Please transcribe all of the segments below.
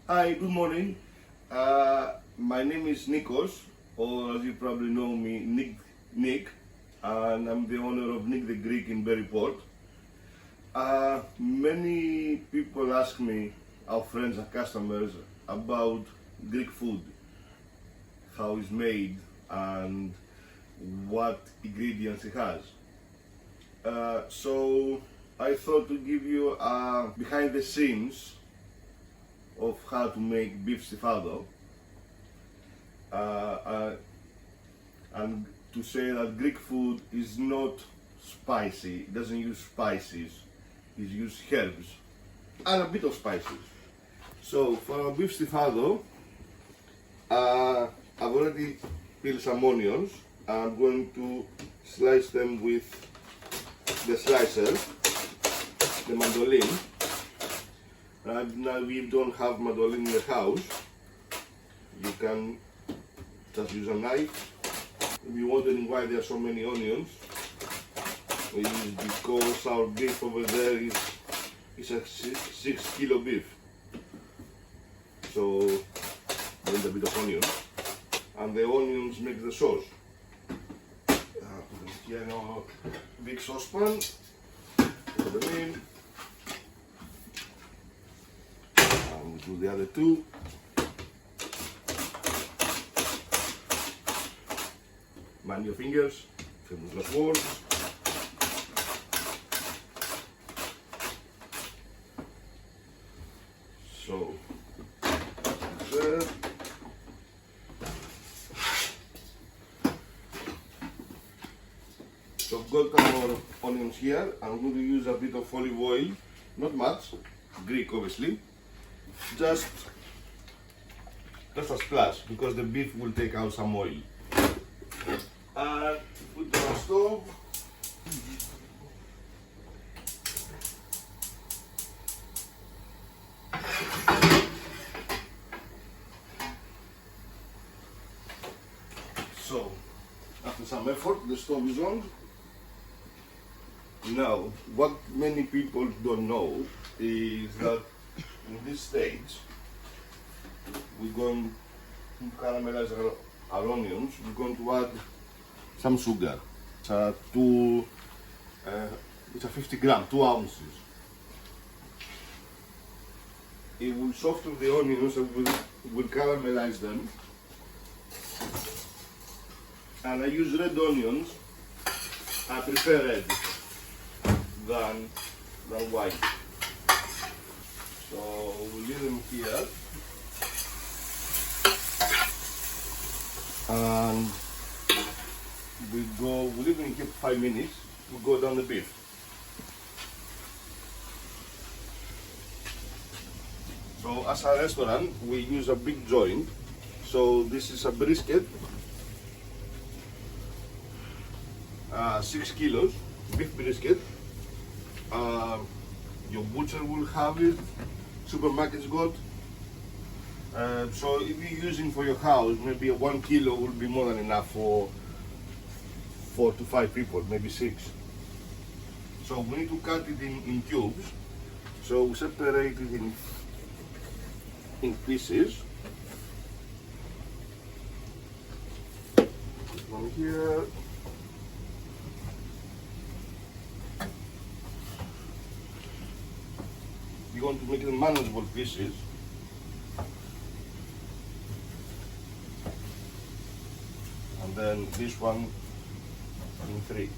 Hi, good morning. My name is Nikos, or as you probably know me, Nik, and I'm the owner of Nik The Greek in Burry Port. Many people ask me, our friends and customers, about Greek food, how it's made and what ingredients it has. So I thought to give you behind the scenes of how to make beef stifado, and to say that Greek food is not spicy, it doesn't use spices, it uses herbs and a bit of spices. So for our beef stifado, I've already peeled some onions. I'm going to slice them with the slicer, the mandolin. Right now we don't have mandolin in the house. You can just use a knife. If you're wondering why there are so many onions, it is because our beef over there is a 6 kilo beef. So we need a bit of onion, and the onions make the sauce. Put them here in our big saucepan. Put them in. And do the other two. Mind your fingers, famous last words. So, there. So I've got our onions here. I'm going to use a bit of olive oil, not much, Greek obviously, just a splash, because the beef will take out some oil. And put it on the stove. So, after some effort, the stove is on. Now, what many people don't know is that in this stage, we're going to caramelize our onions. We're going to add some sugar. It's a 50 grams, 2 ounces. It will soften the onions and will caramelize them. And I use red onions. I prefer red than white. So we'll leave them here. And we'll leave them here for 5 minutes. We'll go down the beef. So as a restaurant, we use a big joint. So this is a brisket, 6 kilos, beef brisket. Your butcher will have it, supermarkets got. So if you're using for your house, maybe 1 kilo will be more than enough for 4 to 5 people, maybe 6. So we need to cut it in cubes. So we separate it in pieces. Put one here. You want to make it manageable pieces. And then this one in 3.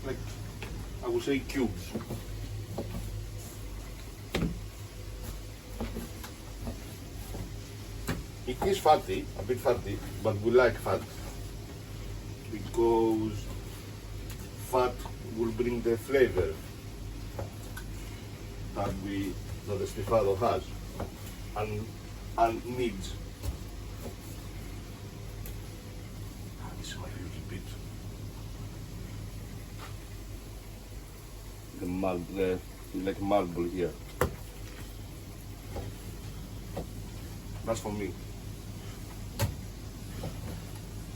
Like, I would say cubes. It is fatty, a bit fatty, but we like fat because fat will bring the flavor that the stifado has and needs. This is my favorite bit. The marble, like marble here. That's for me.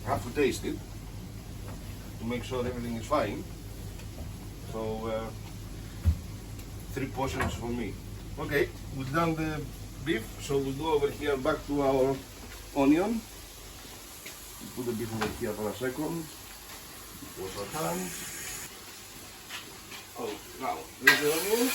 I have to taste it to make sure everything is fine. So 3 portions for me. Okay, we've done the beef, so we'll go over here back to our onion. Put the beef over here for a second. Wash our hands. Oh, now there's the onion.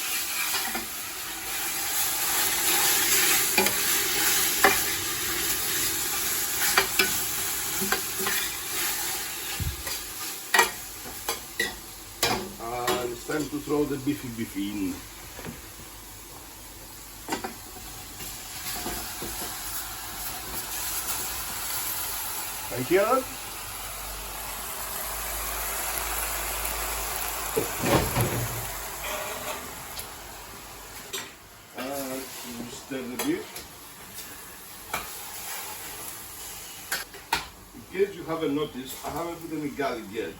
And it's time to throw the beef in. Can you hear that? Stir the beef. In case you haven't noticed, I haven't put any garlic yet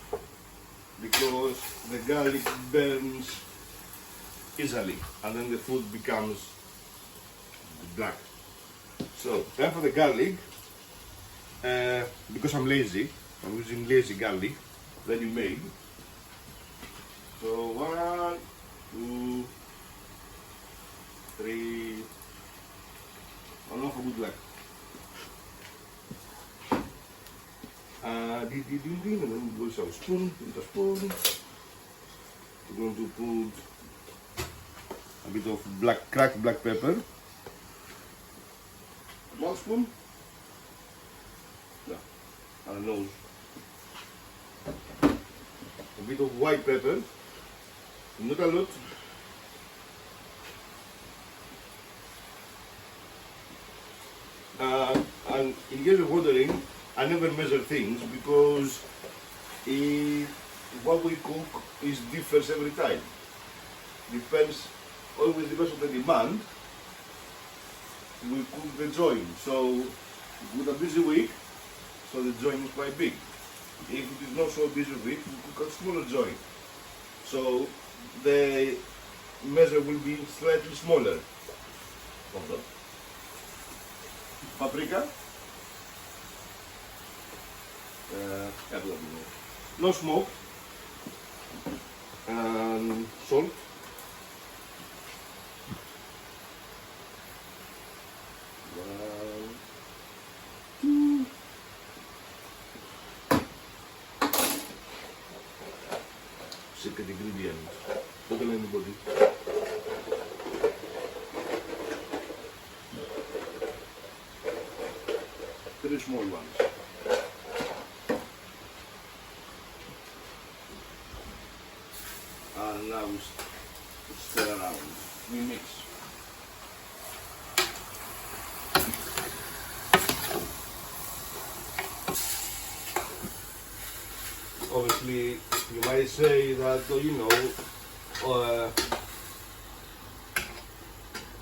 because the garlic burns easily and then the food becomes black. So time for the garlic. Because I'm lazy, I'm using lazy garlic that you made. So 1, 2, 3. I don't know for good luck. And then we'll use a spoon, with a spoon. We're going to put a bit of cracked black pepper. 1 spoon. No, and a nose. A bit of white pepper. Not a lot. And in case of watering, I never measure things because what we cook is differs every time. Always depends on the demand. We cook the joint. So with a busy week, so the joint is quite big. If it is not so busy week, we cook a smaller joint. So the measure will be slightly smaller. Paprika. No smoke. And salt. Secret ingredient. Don't tell anybody. Three small ones. And now we stir around. We mix. Obviously, you might say that,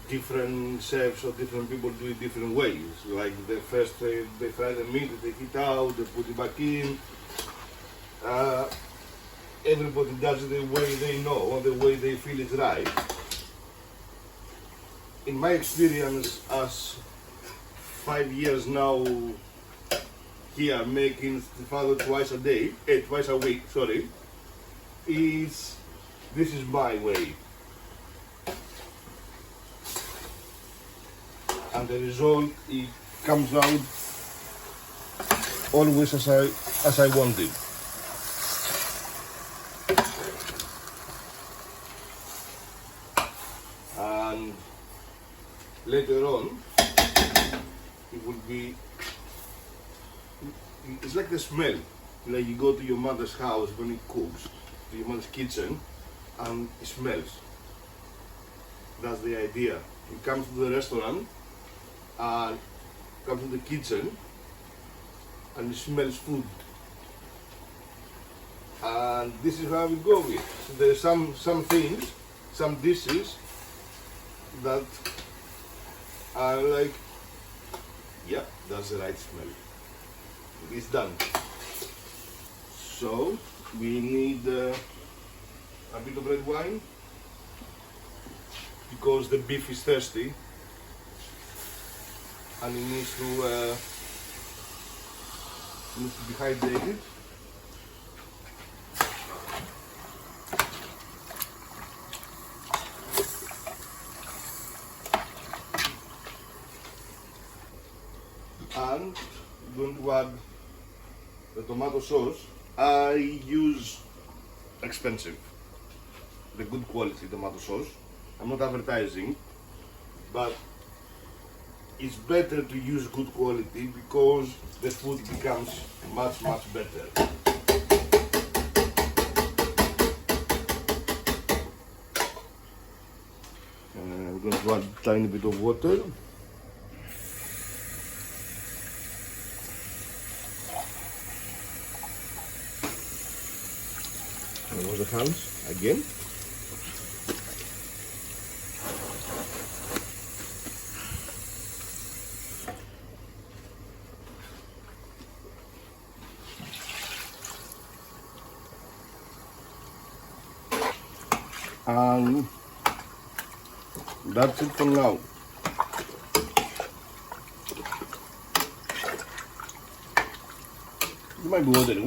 different chefs or different people do it different ways. Like first they fry the meat, they take it out, they put it back in. Everybody does it the way they know or the way they feel is right. In my experience as 5 years now here making Stifado twice a week, this is my way. And the result, it comes out always as I want it. And later on, it will be, it's like the smell. Like you go to your mother's house when it cooks, to your mother's kitchen, and it smells. That's the idea. It comes to the restaurant, and comes to the kitchen, and it smells food. And this is how we go with. So there's some things, some dishes that are like, yeah, that's the right smell. It's done. So we need a bit of red wine because the beef is thirsty and it needs to be hydrated. And I'm going to add the tomato sauce. I use expensive, the good quality tomato sauce. I'm not advertising, but it's better to use good quality because the food becomes much better. I'm going to add a tiny bit of water. And wash the hands again. And that's it for now. You might be wondering,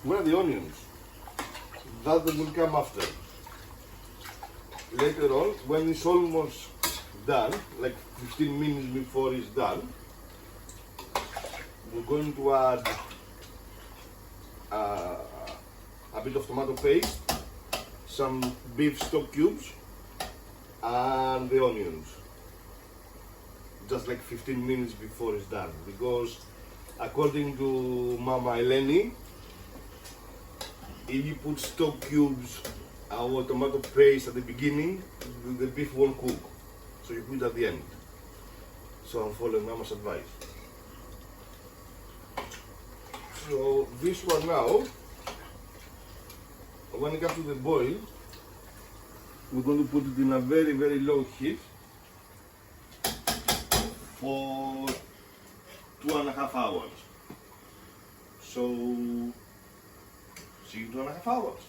where are the onions? That will come after. Later on, when it's almost done, like 15 minutes before it's done, we're going to add a bit of tomato paste, some beef stock cubes, and the onions. Just like 15 minutes before it's done, because according to Mama Eleni, if you put stock cubes or tomato paste at the beginning, the beef won't cook. So you put it at the end. So I'm following Mama's advice. So this one now, when it comes to the boil, we're going to put it in a very low heat for 2.5 hours. So, see you in 2.5 hours.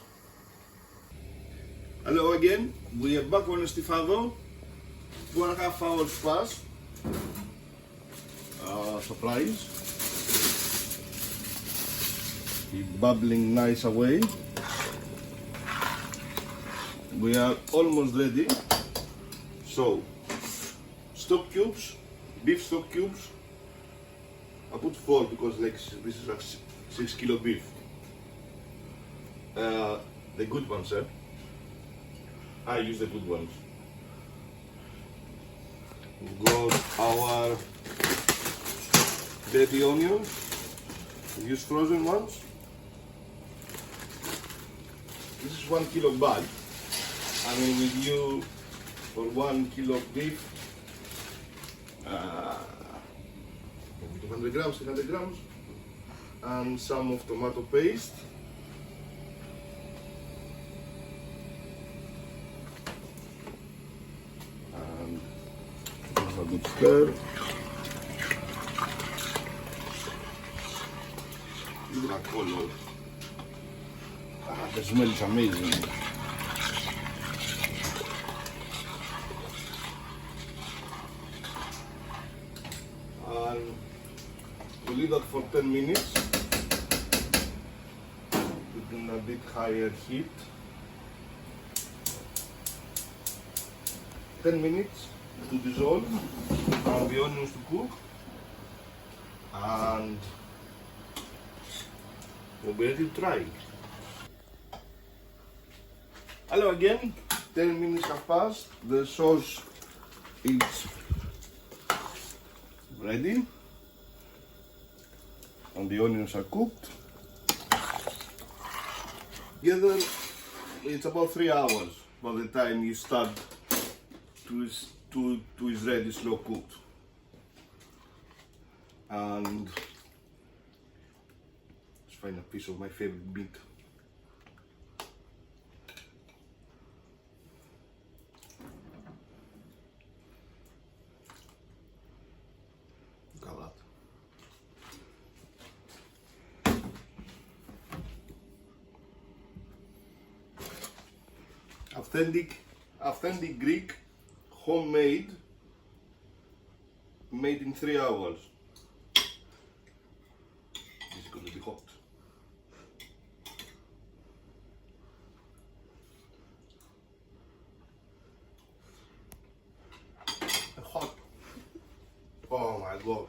Hello again, we are back on Stifado. 2.5 hours passed. Surprise. It's bubbling nice away. We are almost ready. So, stock cubes, beef stock cubes. I put 4 because like this is like 6 kilo beef. The good ones, eh? I use the good ones. We've got our baby onions. We use frozen ones. This is 1 kilo bag. I mean, with you for 1 kilo of beef, 200 grams, 300 grams, and some of tomato paste. And a good stir. Look at that color. The smell is amazing. And we leave that for 10 minutes within a bit higher heat. 10 minutes to dissolve and the onions to cook, and we'll be ready to try. Hello again, 10 minutes have passed, the sauce is ready and the onions are cooked. Together it's about 3 hours by the time you start to is ready slow cooked. And let's find a piece of my favorite meat. Look at that. Authentic Greek, homemade, made in 3 hours. This is going to be hot. Hot. Oh my god.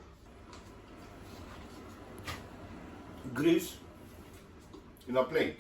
grease in a plate.